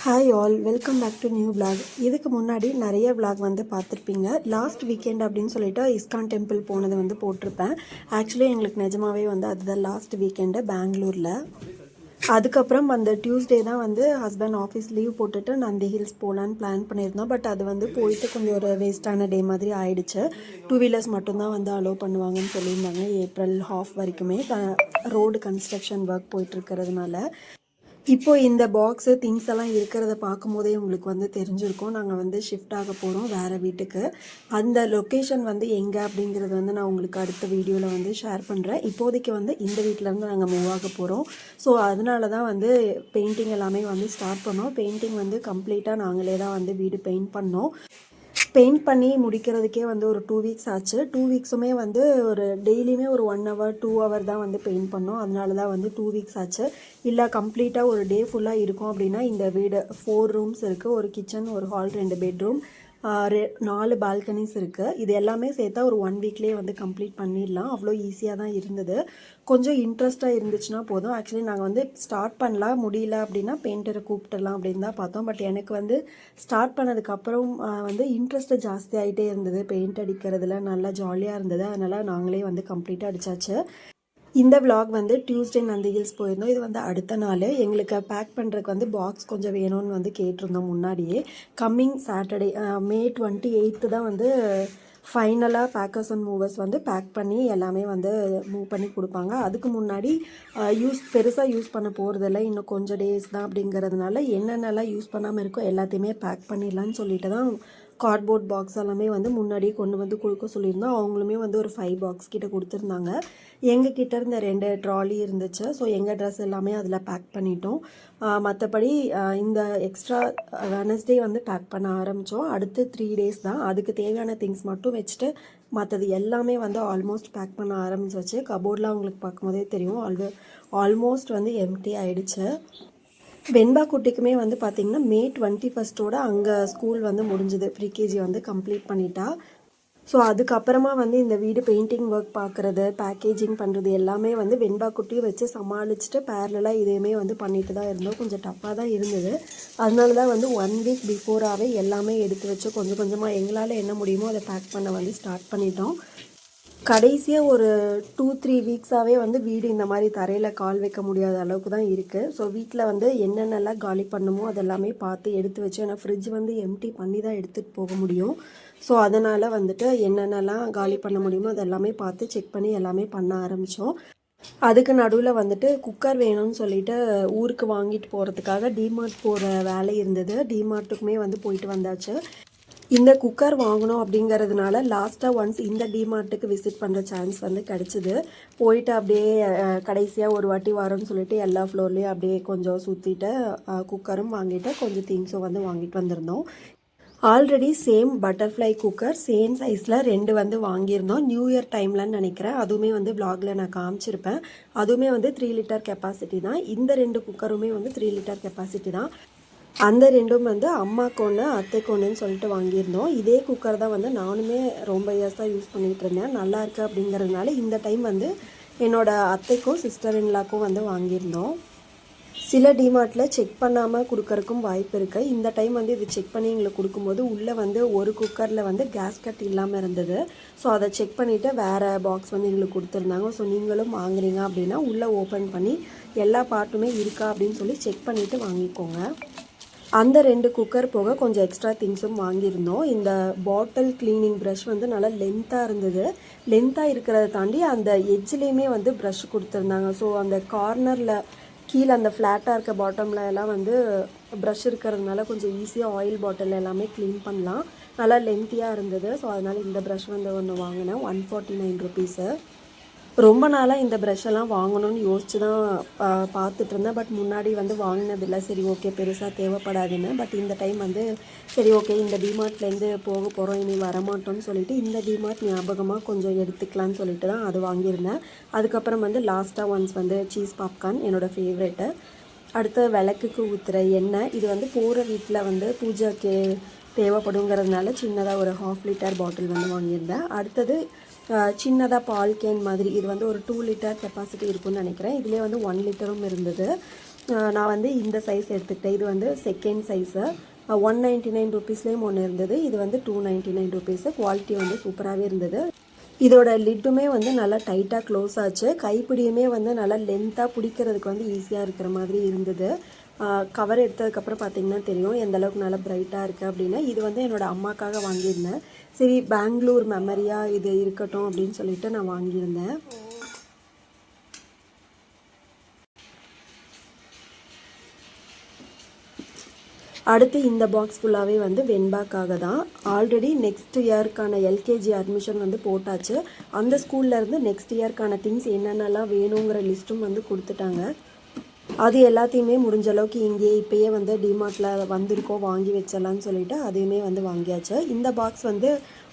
Hi all, welcome back to new vlog. இதுக்கு முன்னாடி நிறைய vlog வந்து பார்த்துருப்பீங்க. லாஸ்ட் வீக்கெண்ட் அப்படின்னு சொல்லிட்டு இஸ்கான் டெம்பிள் போனது வந்து போட்டிருப்பேன். ஆக்சுவலி எங்களுக்கு நிஜமாவே வந்து அதுதான் லாஸ்ட் வீக்கெண்டு பெங்களூரில். அதுக்கப்புறம் அந்த டியூஸ்டே தான் வந்து ஹஸ்பண்ட் ஆஃபீஸ் லீவ் போட்டுட்டு நந்தி ஹில்ஸ் போகலான்னு பிளான் பண்ணியிருந்தோம். பட் அது வந்து போயிட்டு கொஞ்சம் ஒரு வேஸ்டான டே மாதிரி ஆயிடுச்சு. 2 வீலர்ஸ் மட்டும்தான் வந்து அலோவ் பண்ணுவாங்கன்னு சொல்லியிருந்தாங்க. ஏப்ரல் ஹாஃப் வரைக்குமே ரோடு கன்ஸ்ட்ரக்ஷன் ஒர்க் போயிட்டுருக்கிறதுனால. இப்போது இந்த பாக்ஸு திங்ஸ் எல்லாம் இருக்கிறத பார்க்கும்போதே உங்களுக்கு வந்து தெரிஞ்சிருக்கும். நாங்கள் வந்து ஷிஃப்ட் ஆக போகிறோம் வேறு வீட்டுக்கு. அந்த லொக்கேஷன் வந்து எங்கே அப்படிங்கிறது வந்து நான் உங்களுக்கு அடுத்த வீடியோவில் வந்து ஷேர் பண்ணுறேன். இப்போதைக்கு வந்து இந்த வீட்டிலேருந்து நாங்கள் மூவ் ஆக போகிறோம். ஸோ அதனால தான் வந்து பெயிண்டிங் எல்லாமே வந்து ஸ்டார்ட் பண்ணோம். பெயிண்டிங் வந்து கம்ப்ளீட்டாக நாங்களே தான் வந்து வீடு பெயிண்ட் பண்ணோம். பெயிண்ட் பண்ணி முடிக்கிறதுக்கே வந்து ஒரு 2 வீக்ஸ் ஆச்சு. 2 வீக்ஸுமே வந்து ஒரு டெய்லியுமே ஒரு 1 ஹவர் 2 ஹவர் தான் வந்து பெயிண்ட் பண்ணோம். அதனால தான் வந்து 2 வீக்ஸ் ஆச்சு. இல்லை கம்ப்ளீட்டாக ஒரு டே ஃபுல்லாக இருக்கும் அப்படின்னா இந்த வீடு 4 ரூம்ஸ் இருக்குது. ஒரு கிச்சன், ஒரு ஹால், 2 பெட்ரூம், 4 பால்கனிஸ் இருக்குது. இது எல்லாமே சேர்த்தா ஒரு 1 வீக்லேயே வந்து கம்ப்ளீட் பண்ணிடலாம். அவ்வளோ ஈஸியாக தான் இருந்தது. கொஞ்சம் இன்ட்ரெஸ்ட்டாக இருந்துச்சுன்னா போதும். ஆக்சுவலி நாங்கள் வந்து ஸ்டார்ட் பண்ணலாம், முடியல அப்படின்னா பெயிண்டரை கூப்பிட்டுடலாம் அப்படின்னு தான் பார்த்தோம். பட் எனக்கு வந்து ஸ்டார்ட் பண்ணதுக்கப்புறம் வந்து இன்ட்ரெஸ்ட்டு ஜாஸ்தி ஆகிட்டே இருந்தது. பெயிண்ட் அடிக்கிறதுல நல்லா ஜாலியாக இருந்தது. அதனால் நாங்களே வந்து கம்ப்ளீட்டாக அடித்தாச்சு. இந்த vlog வந்து டியூஸ்டே நந்தி ஹில்ஸ் போயிருந்தோம். இது வந்து அடுத்த நாள். எங்களுக்கு பேக் பண்ணுறதுக்கு வந்து பாக்ஸ் கொஞ்சம் வேணும்னு வந்து கேட்டிருந்தோம் முன்னாடியே. கம்மிங் சாட்டர்டே மே 28 தான் வந்து ஃபைனலாக பேக்கர்ஸ் அண்ட் மூவர்ஸ் வந்து பேக் பண்ணி எல்லாமே வந்து மூவ் பண்ணி கொடுப்பாங்க. அதுக்கு முன்னாடி பெருசாக யூஸ் பண்ண போகிறதில்ல, இன்னும் கொஞ்சம் டேஸ் தான் அப்படிங்கிறதுனால என்னென்னலாம் யூஸ் பண்ணாமல் இருக்கோ எல்லாத்தையுமே பேக் பண்ணிடலான்னு சொல்லிட்டு தான் கார்ட்போர்ட் பாக்ஸ் எல்லாமே வந்து முன்னாடியே கொண்டு வந்து கொடுக்க சொல்லியிருந்தோம். அவங்களுமே வந்து ஒரு 5 பாக்ஸ் கிட்ட கொடுத்துருந்தாங்க. எங்கள் கிட்ட இருந்த 2 ட்ராலி இருந்துச்சு. ஸோ எங்கள் ட்ரெஸ் எல்லாமே அதில் பேக் பண்ணிட்டோம். மற்றபடி இந்த எக்ஸ்ட்ரா வெனஸ்டே வந்து பேக் பண்ண ஆரம்பித்தோம். அடுத்து 3 டேஸ் தான். அதுக்கு தேவையான திங்ஸ் மட்டும் வச்சுட்டு மற்றது எல்லாமே வந்து ஆல்மோஸ்ட் பேக் பண்ண ஆரம்பிச்சாச்சு. கபோர்ட்லாம் உங்களுக்கு பார்க்கும்போதே தெரியும், ஆல்மோஸ்ட் வந்து எம்டி ஆகிடுச்சு. வெண்பா குட்டிக்குமே வந்து பார்த்திங்கன்னா மே 21 அங்கே ஸ்கூல் வந்து முடிஞ்சுது. ப்ரீகேஜி வந்து கம்ப்ளீட் பண்ணிட்டா. ஸோ அதுக்கப்புறமா வந்து இந்த வீடு பெயிண்டிங் ஒர்க் பார்க்குறது, பேக்கேஜிங் பண்ணுறது எல்லாமே வந்து வெண்பா குட்டியை வச்சு சமாளிச்சுட்டு பேரலாக இதையுமே வந்து பண்ணிட்டு தான் இருந்தோம். கொஞ்சம் டஃப்பாக தான் இருந்தது. அதனால தான் வந்து 1 வீக் பிஃபோராகவே எல்லாமே எடுத்து வச்சு கொஞ்சம் கொஞ்சமாக எங்களால் என்ன முடியுமோ அதை பேக் பண்ண வந்து ஸ்டார்ட் பண்ணிட்டோம். கடைசியாக ஒரு 2-3 வீக்ஸாகவே வந்து வீடு இந்த மாதிரி தரையில் கால் வைக்க முடியாத அளவுக்கு தான் இருக்குது. ஸோ வீட்டில் வந்து என்னென்னலாம் காலி பண்ணுமோ அதெல்லாமே பார்த்து எடுத்து வச்சு, ஏன்னா ஃப்ரிட்ஜ் வந்து எம்டி பண்ணி தான் எடுத்துகிட்டு போக முடியும். ஸோ அதனால் வந்துட்டு என்னென்னலாம் காலி பண்ண முடியுமோ அதெல்லாமே பார்த்து செக் பண்ணி எல்லாமே பண்ண ஆரம்பித்தோம். அதுக்கு நடுவில் வந்துட்டு குக்கர் வேணும்னு சொல்லிட்டு ஊருக்கு வாங்கிட்டு போகிறதுக்காக டிமார்ட் போகிற வேலை இருந்தது. டிமார்ட்டுக்குமே வந்து போயிட்டு வந்தாச்சு. இந்த குக்கர் வாங்கணும் அப்படிங்கிறதுனால லாஸ்ட்டாக ஒன்ஸ் இந்த டிமார்ட்டுக்கு விசிட் பண்ணுற சான்ஸ் வந்து கிடச்சிது. போயிட்டு அப்படியே கடைசியாக ஒரு வாட்டி வரோன்னு சொல்லிட்டு எல்லா ஃப்ளோர்லேயும் அப்படியே கொஞ்சம் சுற்றிட்டு குக்கரும் வாங்கிட்டு கொஞ்சம் திங்ஸும் வந்து வாங்கிட்டு வந்திருந்தோம். Already same butterfly cooker same சைஸில் 2 வந்து வாங்கியிருந்தோம். நியூ இயர் டைம்லன்னு நினைக்கிறேன். அதுவுமே வந்து vlogல நான் காமிச்சிருப்பேன். அதுவுமே வந்து 3 லிட்டர் கெப்பாசிட்டி தான். இந்த 2 குக்கருமே வந்து 3 லிட்டர் கெப்பாசிட்டி தான். அந்த 2ம் வந்து அம்மாக்கு ஒன்று அத்தைக்கு ஒன்றுன்னு சொல்லிட்டு வாங்கியிருந்தோம். இதே குக்கர் தான் வந்து நானுமே ரொம்ப இயர்ஸாக யூஸ் பண்ணிகிட்டு இருந்தேன். நல்லா இருக்குது அப்படிங்கிறதுனால இந்த டைம் வந்து என்னோடய அத்தைக்கும் சிஸ்டர் இன்லாக்கும் வந்து வாங்கியிருந்தோம். சில டிமார்ட்டில் செக் பண்ணாமல் கொடுக்கறக்கும் வாய்ப்பு இருக்குது. இந்த டைம் வந்து இது செக் பண்ணி எங்களுக்கு கொடுக்கும்போது உள்ளே வந்து ஒரு குக்கரில் வந்து கேஸ் கட் இல்லாமல் இருந்தது. ஸோ அதை செக் பண்ணிவிட்டு வேறு பாக்ஸ் வந்து எங்களுக்கு கொடுத்துருந்தாங்க. ஸோ நீங்களும் வாங்குறீங்க அப்படின்னா உள்ளே ஓப்பன் பண்ணி எல்லா பார்ட்டுமே இருக்கா அப்படின்னு சொல்லி செக் பண்ணிவிட்டு வாங்கிக்கோங்க. அந்த 2 குக்கர் போக கொஞ்சம் எக்ஸ்ட்ரா திங்ஸும் வாங்கியிருந்தோம். இந்த பாட்டில் க்ளீனிங் ப்ரஷ் வந்து நல்லா லென்த்தாக இருந்தது. லென்த்தாக இருக்கிறத தாண்டி அந்த எட்ஜ்லேயுமே வந்து ப்ரஷ் கொடுத்துருந்தாங்க. ஸோ அந்த கார்னரில் கீழே அந்த ஃப்ளாட்டாக இருக்க பாட்டமில் எல்லாம் வந்து ப்ரஷ் இருக்கிறதுனால கொஞ்சம் ஈஸியாக ஆயில் பாட்டில் எல்லாமே க்ளீன் பண்ணலாம். நல்லா லென்த்தியாக இருந்தது. ஸோ அதனால் இந்த ப்ரஷ் வந்து ஒன்று வாங்கினேன். 149 ருபீஸு. ரொம்ப நாளாக இந்த ப்ரஷ்ஷெல்லாம் வாங்கணும்னு யோசிச்சு தான் பார்த்துட்டு இருந்தேன். பட் முன்னாடி வந்து வாங்கினதில்லை. சரி ஓகே, பெருசாக தேவைப்படாதுன்னு. பட் இந்த டைம் வந்து சரி ஓகே, இந்த டிமார்ட்லேருந்து போக போகிறோம், இனி வரமாட்டோம்னு சொல்லிட்டு இந்த டிமார்ட் ஞாபகமாக கொஞ்சம் எடுத்துக்கலான்னு சொல்லிட்டு தான் அது வாங்கியிருந்தேன். அதுக்கப்புறம் வந்து லாஸ்ட்டாக ஒன்ஸ் வந்து சீஸ் பாப்கார்ன் என்னோடய ஃபேவரெட்டு. அடுத்து விளக்குக்கு ஊற்றுற எண்ணெய். இது வந்து போகிற வீட்டில் வந்து பூஜைக்கு தேவைப்படுங்கிறதுனால சின்னதாக ஒரு 1/2 லிட்டர் பாட்டில் வந்து வாங்கியிருந்தேன். அடுத்தது சின்னதாக பால் கேன் மாதிரி. இது வந்து ஒரு 2 லிட்டர் கெப்பாசிட்டி இருக்குன்னு நினைக்கிறேன். இதிலே வந்து 1 லிட்டரும் இருந்தது. நான் வந்து இந்த சைஸ் எடுத்துக்கிட்டேன். இது வந்து செகண்ட் சைஸு. 199 ருபீஸ்லேயும் ஒன்று இருந்தது. இது வந்து 299 ருபீஸு. குவாலிட்டி வந்து சூப்பராகவே இருந்தது. இதோட லிட்டுமே வந்து நல்லா டைட்டாக க்ளோஸ் ஆச்சு. கைப்பிடியுமே வந்து நல்லா லென்த்தாக பிடிக்கிறதுக்கு வந்து ஈஸியாக இருக்கிற மாதிரி இருந்தது. கவர் எடுத்ததுக்கப்புறம் பார்த்திங்கன்னா தெரியும் எந்த அளவுக்கு நல்லா ப்ரைட்டாக இருக்குது அப்படின்னு. இது வந்து என்னோடய அம்மாக்காக வாங்கியிருந்தேன். சரி பெங்களூர் மெமரியாக இது இருக்கட்டும் அப்படின்னு சொல்லிட்டு நான் வாங்கியிருந்தேன். அடுத்து இந்த பாக்ஸ் ஃபுல்லாகவே வந்து வெண்பாக்காக தான். ஆல்ரெடி நெக்ஸ்ட் இயர்க்கான எல்கேஜி அட்மிஷன் வந்து போட்டாச்சு. அந்த ஸ்கூல்லேருந்து நெக்ஸ்ட் இயர்க்கான திங்ஸ் என்னென்னலாம் வேணுங்கிற லிஸ்ட்டும் வந்து கொடுத்துட்டாங்க. அது எல்லாத்தையுமே முடிஞ்ச அளவுக்கு இங்கேயே இப்போயே வந்து டிமார்ட்டில் வந்திருக்கோம் வாங்கி வச்சிடலான்னு சொல்லிட்டு அதையுமே வந்து வாங்கியாச்சு. இந்த பாக்ஸ் வந்து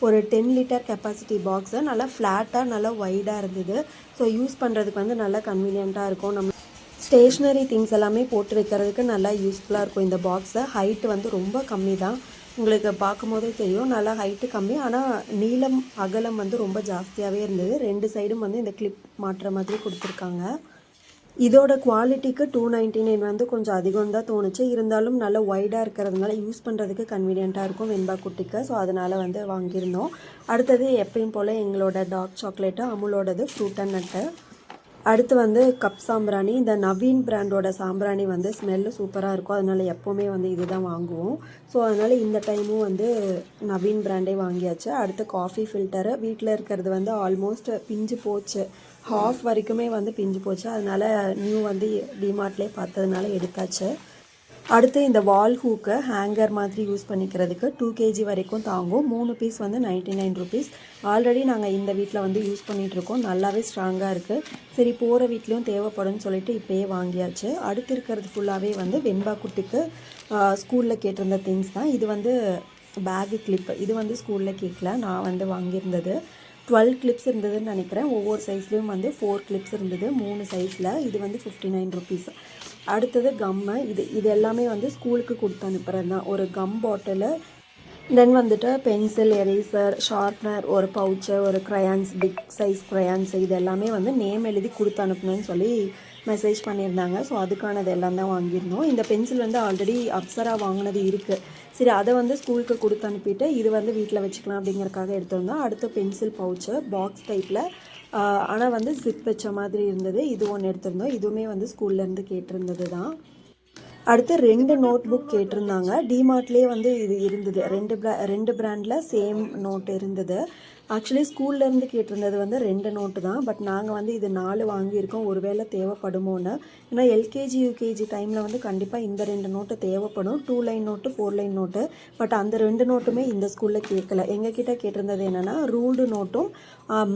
ஒரு 10 லிட்டர் கெப்பாசிட்டி பாக்ஸு. நல்லா ஃப்ளாட்டாக நல்லா வைடாக இருந்தது. ஸோ யூஸ் பண்ணுறதுக்கு வந்து நல்லா கன்வீனியண்ட்டாக இருக்கும். நம்ம ஸ்டேஷ்னரி திங்ஸ் எல்லாமே போட்டு வைக்கிறதுக்கு நல்லா யூஸ்ஃபுல்லாக இருக்கும் இந்த பாக்ஸை. ஹைட்டு வந்து ரொம்ப கம்மி தான். உங்களுக்கு பார்க்கும்போதே தெரியும் நல்லா ஹைட்டு கம்மி. ஆனால் நீளம் அகலம் வந்து ரொம்ப ஜாஸ்தியாகவே இருந்தது. 2 சைடும் வந்து இந்த கிளிப் மாட்டுற மாதிரி கொடுத்துருக்காங்க. இதோட குவாலிட்டிக்கு 299 வந்து கொஞ்சம் அதிகம் தான் தோணுச்சு. இருந்தாலும் நல்லா வைடாக இருக்கிறதுனால யூஸ் பண்ணுறதுக்கு கன்வீனியண்ட்டாக இருக்கும் வெண்பா குட்டிக்கு. ஸோ அதனால் வந்து வாங்கியிருந்தோம். அடுத்தது எப்பயும் போல் எங்களோட டார்க் சாக்லேட்டு அமுலோடது ஃப்ரூட் அண்ட் நட்டு. அடுத்து வந்து கப் சாம்பிராணி. இந்த நவீன் பிராண்டோட சாம்பிராணி வந்து ஸ்மெல்லு சூப்பராக இருக்கும். அதனால் எப்போவுமே வந்து இது தான் வாங்குவோம். ஸோ அதனால் இந்த டைமும் வந்து நவீன் பிராண்டே வாங்கியாச்சு. அடுத்து காஃபி ஃபில்டரு. வீட்டில் இருக்கிறது வந்து ஆல்மோஸ்ட் பிஞ்சு போச்சு. ஹாஃப் வரைக்குமே வந்து பிஞ்சு போச்சு. அதனால் நியூ வந்து டிமார்ட்லேயே பார்த்ததுனால எடுத்தாச்சு. அடுத்து இந்த வால் ஹூக்கு ஹேங்கர் மாதிரி யூஸ் பண்ணிக்கிறதுக்கு 2 kg வரைக்கும் தாங்கும். 3 பீஸ் வந்து 99 ருபீஸ். ஆல்ரெடி நாங்கள் இந்த வீட்டில் வந்து யூஸ் பண்ணிகிட்ருக்கோம். நல்லாவே ஸ்ட்ராங்காக இருக்குது. சரி போகிற வீட்லேயும் தேவைப்படும்னு சொல்லிட்டு இப்போயே வாங்கியாச்சு. அடுத்து இருக்கிறது ஃபுல்லாகவே வந்து வெண்பா குட்டிக்கு ஸ்கூலில் கேட்டிருந்த திங்ஸ் தான். இது வந்து பேகு கிளிப்பு. இது வந்து ஸ்கூலில் கேட்கல, நான் வந்து வாங்கியிருந்தது. 12 கிளிப்ஸ் இருந்ததுன்னு நினைக்கிறேன். ஒவ்வொரு சைஸ்லேயும் வந்து 4 கிளிப்ஸ் இருந்தது 3 சைஸில். இது வந்து 59 ருபீஸ். அடுத்தது கம்மு. இது எல்லாமே வந்து ஸ்கூலுக்கு கொடுத்து அனுப்புகிறது தான். ஒரு கம் பாட்டிலு, தென் வந்துட்டு பென்சில், எரேசர், ஷார்ப்னர், ஒரு பவுச்சு, ஒரு க்ரையான்ஸ், பிக் சைஸ் க்ரையான்ஸ், இது எல்லாமே வந்து நேம் எழுதி கொடுத்து அனுப்பணும்னு சொல்லி மெசேஜ் பண்ணியிருந்தாங்க. ஸோ அதுக்கானது எல்லாம் தான் வாங்கியிருந்தோம். இந்த பென்சில் வந்து ஆல்ரெடி அப்சரா வாங்கினது இருக்குது. சரி அதை வந்து ஸ்கூலுக்கு கொடுத்து அனுப்பிட்டு இது வந்து வீட்டில் வச்சுக்கலாம் அப்படிங்கிறக்காக எடுத்திருந்தோம். அடுத்து பென்சில் பவுச்சு பாக்ஸ் டைப்பில், ஆனால் வந்து ஜிப் வச்ச மாதிரி இருந்தது. இது ஒன்று எடுத்திருந்தோம். இதுவுமே வந்து ஸ்கூல்லேருந்து கேட்டிருந்தது தான். அடுத்து 2 நோட் புக் கேட்டிருந்தாங்க. டிமார்ட்லேயே வந்து இது இருந்தது. 2 பிராண்டில் சேம் நோட் இருந்தது. ஆக்சுவலி ஸ்கூல்லேருந்து கேட்டிருந்தது வந்து 2 நோட்டு தான். பட் நாங்கள் வந்து இது 4 வாங்கியிருக்கோம். ஒருவேளை தேவைப்படுமோன்னு. ஏன்னா எல்கேஜி யூகேஜி டைமில் வந்து கண்டிப்பாக இந்த 2 நோட்டு தேவைப்படும். 2 line note, 4 line note. But அந்த 2 நோட்டுமே இந்த ஸ்கூலில் கேட்கல. எங்ககிட்ட கேட்டிருந்தது என்னென்னா ரூல்டு நோட்டும்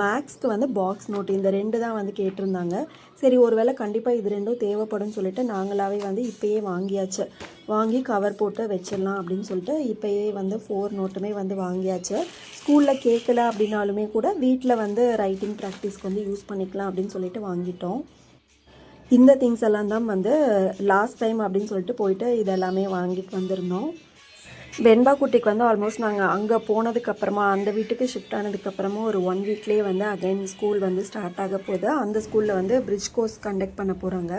மேக்ஸ்க்கு வந்து பாக்ஸ் நோட்டு, இந்த 2 தான் வந்து கேட்டிருந்தாங்க. சரி ஒருவேளை கண்டிப்பாக இது 2ம் தேவைப்படும்னு சொல்லிட்டு நாங்களாவே வந்து இப்போயே வாங்கியாச்சு. வாங்கி கவர் போட்டு வச்சிடலாம் அப்படின்னு சொல்லிட்டு இப்போயே வந்து 4 நோட்டுமே வந்து வாங்கியாச்சு. ஸ்கூலில் கேட்கல அப்படின்னாலுமே கூட வீட்டில் வந்து ரைட்டிங் ப்ராக்டிஸ்க்கு வந்து யூஸ் பண்ணிக்கலாம் அப்படின்னு சொல்லிட்டு வாங்கிட்டோம். இந்த திங்ஸ் எல்லாம் தான் வந்து லாஸ்ட் டைம் அப்படின்னு சொல்லிட்டு போயிட்டு இதெல்லாமே வாங்கிட்டு வந்திருந்தோம். வெண்பா குட்டிக்கு வந்து ஆல்மோஸ்ட் நாங்கள் அங்கே போனதுக்கப்புறமா அந்த வீட்டுக்கு ஷிஃப்ட் ஆனதுக்கப்புறமா ஒரு 1 வீக்லேயே வந்து அகைன் ஸ்கூல் வந்து ஸ்டார்ட் ஆக போகுது. அந்த ஸ்கூலில் வந்து பிரிட்ஜ் கோர்ஸ் கண்டக்ட் பண்ண போகிறாங்க.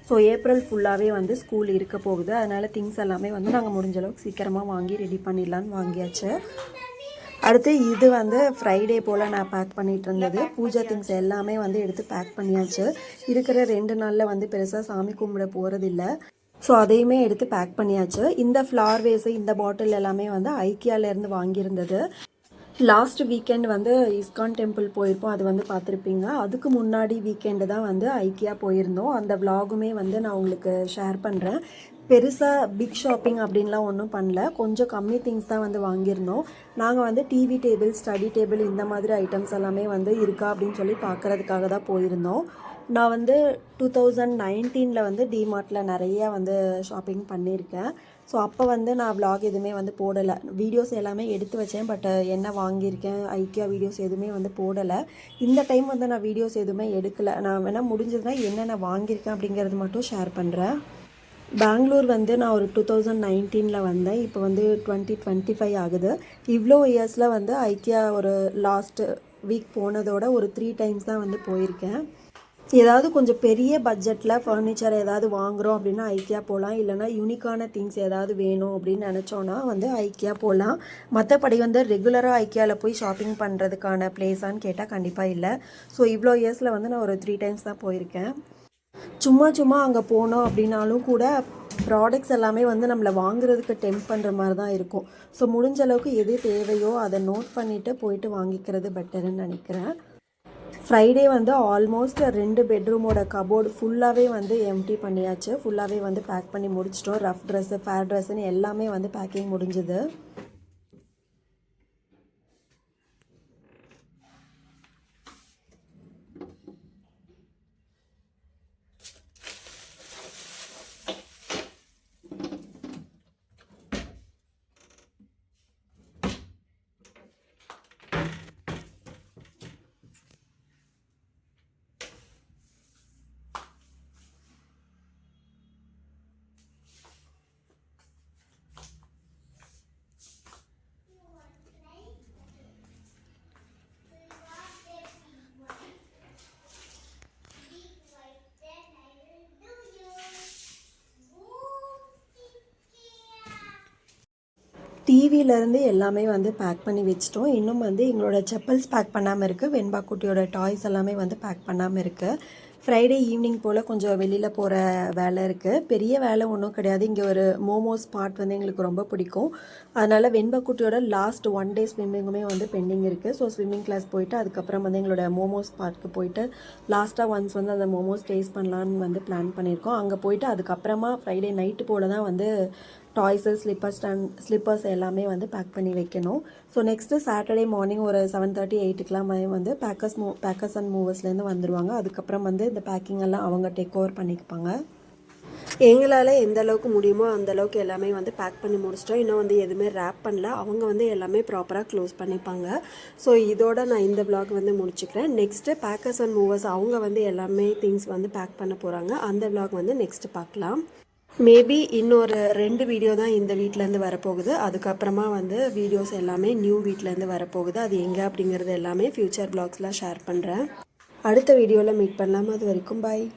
ஸோ ஏப்ரல் ஃபுல்லாகவே வந்து ஸ்கூல் இருக்க போகுது. அதனால் திங்ஸ் எல்லாமே வந்து நாங்கள் முடிஞ்ச அளவுக்கு சீக்கிரமாக வாங்கி ரெடி பண்ணிடலான்னு வாங்கியாச்சு. அடுத்து இது வந்து ஃப்ரைடே போல் நான் பேக் பண்ணிகிட்டு இருந்தது. பூஜா திங்ஸ் எல்லாமே வந்து எடுத்து பேக் பண்ணியாச்சு. இருக்கிற 2 நாளில் வந்து பெருசாக சாமி கும்பிட போகிறதில்ல. ஸோ அதையுமே எடுத்து பேக் பண்ணியாச்சு. இந்த ஃப்ளார் வேஸு, இந்த பாட்டில் எல்லாமே வந்து ஐக்கியாவிலேருந்து வாங்கியிருந்தது. லாஸ்ட் வீக்கெண்ட் வந்து இஸ்கான் டெம்பிள் போயிருப்போம். அது வந்து பார்த்துருப்பீங்க. அதுக்கு முன்னாடி வீக்கெண்டு தான் வந்து ஐக்கியா போயிருந்தோம். அந்த விலாகுமே வந்து நான் உங்களுக்கு ஷேர் பண்ணுறேன். பெருசாக பிக் ஷாப்பிங் அப்படின்லாம் ஒன்றும் பண்ணல. கொஞ்சம் கம்மி திங்ஸ் தான் வந்து வாங்கியிருந்தோம். நாங்கள் வந்து டிவி டேபிள், ஸ்டடி டேபிள் இந்த மாதிரி ஐட்டம்ஸ் எல்லாமே வந்து இருக்கா அப்படின்னு சொல்லி பார்க்குறதுக்காக தான் போயிருந்தோம். நான் வந்து 2019 வந்து டிமார்ட்டில் நிறையா வந்து ஷாப்பிங் பண்ணியிருக்கேன். ஸோ அப்போ வந்து நான் vlog எதுவுமே வந்து போடலை. வீடியோஸ் எல்லாமே எடுத்து வச்சேன். பட் என்ன வாங்கியிருக்கேன் ஐக்கியா வீடியோஸ் எதுவுமே வந்து போடலை. இந்த டைம் வந்து நான் வீடியோஸ் எதுவுமே எடுக்கலை. நான் வேணால் முடிஞ்சதுன்னா என்னென்ன வாங்கியிருக்கேன் அப்படிங்கிறது மட்டும் ஷேர் பண்ணுறேன். பெங்களூர் வந்து நான் ஒரு 2019 வந்தேன். இப்போ வந்து 2025 ஆகுது. இவ்வளோ இயர்ஸில் வந்து ஐக்கியா ஒரு லாஸ்ட் வீக் போனதோட ஒரு 3 டைம்ஸ் தான் வந்து போயிருக்கேன். ஏதாவது கொஞ்சம் பெரிய பட்ஜெட்டில் ஃபர்னிச்சர் ஏதாவது வாங்குகிறோம் அப்படின்னா ஐக்கியா போகலாம். இல்லைனா யூனிக்கான திங்ஸ் ஏதாவது வேணும் அப்படின்னு நினச்சோன்னா வந்து ஐக்கியா போகலாம். மற்றபடி வந்து ரெகுலராக ஐக்கியாவில் போய் ஷாப்பிங் பண்ணுறதுக்கான பிளேஸான்னு கேட்டால் கண்டிப்பாக இல்லை. ஸோ இவ்வளோ இயர்ஸில் வந்து நான் ஒரு 3 டைம்ஸ் தான் போயிருக்கேன். சும்மா அங்கே போனோம் அப்படின்னாலும் கூட ப்ராடக்ட்ஸ் எல்லாமே வந்து நம்மளை வாங்குறதுக்கு டெம்ப் பண்ணுற மாதிரி தான் இருக்கும். ஸோ முடிஞ்ச அளவுக்கு எது தேவையோ அதை நோட் பண்ணிவிட்டு போயிட்டு வாங்கிக்கிறது பெட்டருன்னு நினைக்கிறேன். ஃப்ரைடே வந்து ஆல்மோஸ்ட் 2 பெட்ரூமோட கபோர்டு ஃபுல்லாகவே வந்து எம்டி பண்ணியாச்சு. ஃபுல்லாகவே வந்து பேக் பண்ணி முடிச்சிட்டோம். ரஃப் ட்ரெஸ்ஸு, ஃபேர் ட்ரெஸ்ஸுன்னு எல்லாமே வந்து பேக்கிங் முடிஞ்சுது. டிவிலேருந்து எல்லாமே வந்து பேக் பண்ணி வச்சிட்டோம். இன்னும் வந்து எங்களோட செப்பல்ஸ் பேக் பண்ணாமல் இருக்குது. வெண்பா குட்டியோட டாய்ஸ் எல்லாமே வந்து பேக் பண்ணாமல் இருக்குது. ஃப்ரைடே ஈவினிங் போல் கொஞ்சம் வெளியில் போகிற வேலை இருக்குது. பெரிய வேலை ஒன்றும் கிடையாது. இங்கே ஒரு மோமோஸ் ஸ்பாட் வந்து எங்களுக்கு ரொம்ப பிடிக்கும். அதனால் வெண்பா குட்டியோட லாஸ்ட் 1 டே ஸ்விம்மிங்குமே வந்து பெண்டிங் இருக்குது. ஸோ ஸ்விம்மிங் கிளாஸ் போயிட்டு அதுக்கப்புறம் வந்து எங்களோட மோமோஸ் ஸ்பாட்க்கு போயிட்டு லாஸ்ட்டாக ஒன்ஸ் வந்து அந்த மோமோஸ் டேஸ்ட் பண்ணலான்னு வந்து பிளான் பண்ணியிருக்கோம். அங்கே போயிட்டு அதுக்கப்புறமா ஃப்ரைடே நைட்டு போல் தான் வந்து டாய்ஸு, ஸ்லிப்பர்ஸ் எல்லாமே வந்து பேக் பண்ணி வைக்கணும். ஸோ நெக்ஸ்ட்டு சாட்டர்டே மார்னிங் ஒரு 7:30 8க்குலாம் வந்து பேக்கர்ஸ் அண்ட் மூவர்ஸ்லேருந்து வந்துடுவாங்க. அதுக்கப்புறம் வந்து இந்த பேக்கிங் எல்லாம் அவங்க டேக் ஓவர் பண்ணிப்பாங்க. எங்களால் எந்த அளவுக்கு முடியுமோ அந்த அளவுக்கு எல்லாமே வந்து பேக் பண்ணி முடிச்சிட்டோம். இன்னும் வந்து எதுவுமே ரேப் பண்ணல. அவங்க வந்து எல்லாமே ப்ராப்பராக க்ளோஸ் பண்ணிப்பாங்க. ஸோ இதோட நான் இந்த vlog வந்து முடிச்சுக்கிறேன். நெக்ஸ்ட்டு பேக்கர்ஸ் அண்ட் மூவர்ஸ் அவங்க வந்து எல்லாமே திங்ஸ் வந்து பேக் பண்ண போகிறாங்க. அந்த vlog வந்து நெக்ஸ்ட்டு பார்க்கலாம். மேபி இன்னொரு 2 வீடியோ தான் இந்த வீட்டிலேருந்து வரப்போகுது. அதுக்கப்புறமா வந்து வீடியோஸ் எல்லாமே நியூ வீட்டிலேருந்து வரப்போகுது. அது எங்கே அப்படிங்கிறது எல்லாமே ஃப்யூச்சர் vlogsலாம் ஷேர் பண்ணுறேன். அடுத்த வீடியோவில் மீட் பண்ணலாம். அது வரைக்கும் பாய்.